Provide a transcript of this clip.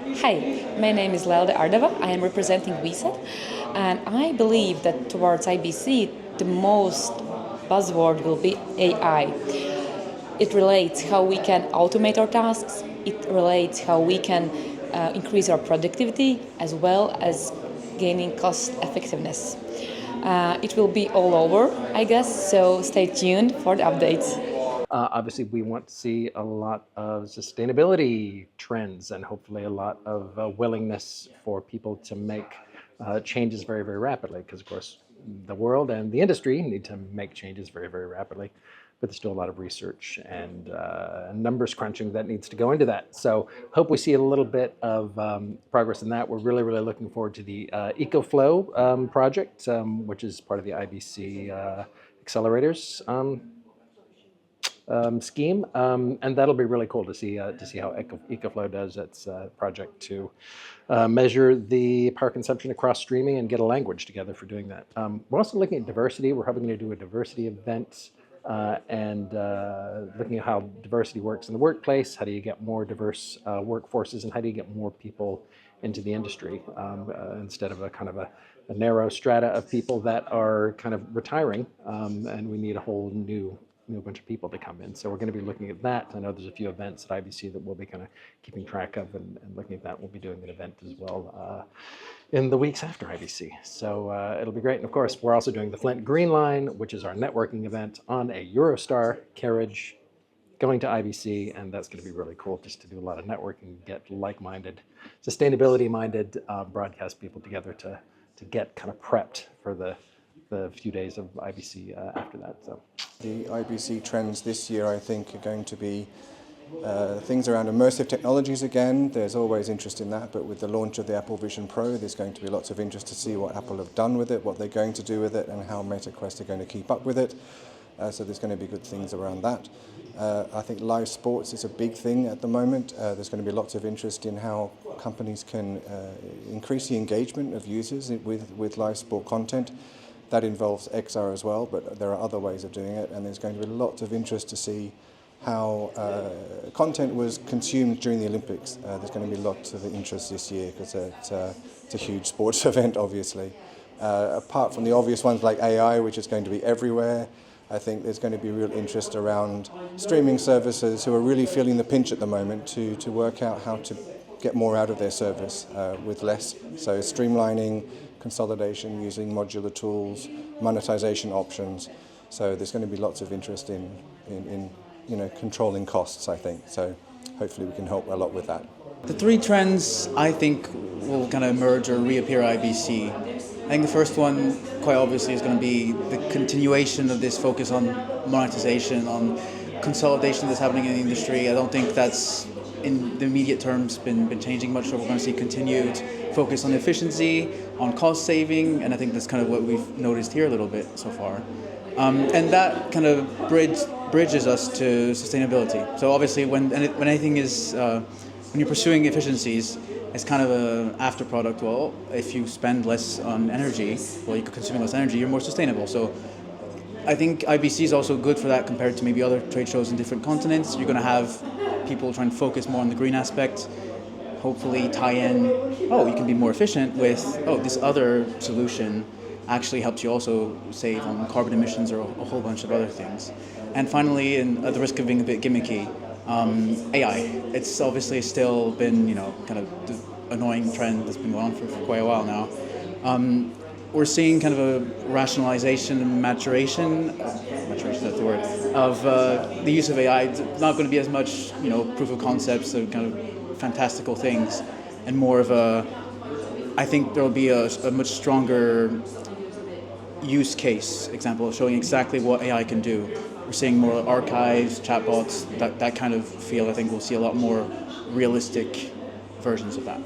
Hi, my name is Lelde Ardava. I am representing Veset, and I believe that towards IBC, the most buzzword will be AI. It relates how we can automate our tasks. It relates how we can increase our productivity as well as gaining cost effectiveness. It will be all over, I guess, so stay tuned for the updates. Obviously, we want to see a lot of sustainability trends and hopefully a lot of willingness for people to make changes very, very rapidly. Because, of course, the world and the industry need to make changes very, very rapidly. But there's still a lot of research and numbers crunching that needs to go into that. So, hope we see a little bit of progress in that. We're really, really looking forward to the EcoFlow project, which is part of the IBC accelerators scheme, and that'll be really cool to see how EcoFlow does its project to measure the power consumption across streaming and get a language together for doing that. We're also looking at diversity. We're probably going to do a diversity event and looking at how diversity works in the workplace. How do you get more diverse workforces, and how do you get more people into the industry instead of a kind of a narrow strata of people that are kind of retiring, and we need a whole new bunch of people to come in. So we're going to be looking at that. I know there's a few events at IBC that we'll be kind of keeping track of and looking at that. We'll be doing an event as well in the weeks after IBC. So it'll be great. And of course, we're also doing the Flint Green Line, which is our networking event on a Eurostar carriage going to IBC, and that's going to be really cool just to do a lot of networking, get like-minded, sustainability-minded broadcast people together to get kind of prepped for the few days of IBC after that. So the IBC trends this year, I think, are going to be things around immersive technologies again. There's always interest in that, but with the launch of the Apple Vision Pro, there's going to be lots of interest to see what Apple have done with it, what they're going to do with it, and how MetaQuest are going to keep up with it. So there's going to be good things around that. I think live sports is a big thing at the moment. There's going to be lots of interest in how companies can increase the engagement of users with live sport content. That involves XR as well, but there are other ways of doing it, and there's going to be lots of interest to see how content was consumed during the Olympics. There's going to be lots of interest this year because it's a huge sports event, obviously. Apart from the obvious ones like AI, which is going to be everywhere, I think there's going to be real interest around streaming services who are really feeling the pinch at the moment to work out how to get more out of their service with less. So streamlining, consolidation, using modular tools, monetization options. So there's going to be lots of interest in controlling costs, I think. So hopefully we can help a lot with that. The three trends I think will kind of emerge or reappear at IBC. I think the first one, quite obviously, is going to be the continuation of this focus on monetization, on consolidation that's happening in the industry. I don't think that's in the immediate terms been changing much, so we're going to see continued focus on efficiency, on cost saving, and I think that's kind of what we've noticed here a little bit so far. And that kind of bridges us to sustainability. So obviously when anything is, when you're pursuing efficiencies, it's kind of an after product. Well, if you spend less on energy, well, you're consuming less energy, you're more sustainable. So I think IBC is also good for that compared to maybe other trade shows in different continents. You're going to have people trying to focus more on the green aspect, hopefully tie in, you can be more efficient with, this other solution actually helps you also save on carbon emissions or a whole bunch of other things. And finally, and at the risk of being a bit gimmicky, AI. It's obviously still been, kind of the annoying trend that's been going on for quite a while now. We're seeing kind of a rationalization and maturation is that the word, of the use of AI. It's not going to be as much, proof of concepts of kind of fantastical things, and more of I think there will be a much stronger use case example showing exactly what AI can do. We're seeing more archives, chatbots, that kind of feel. I think we'll see a lot more realistic versions of that.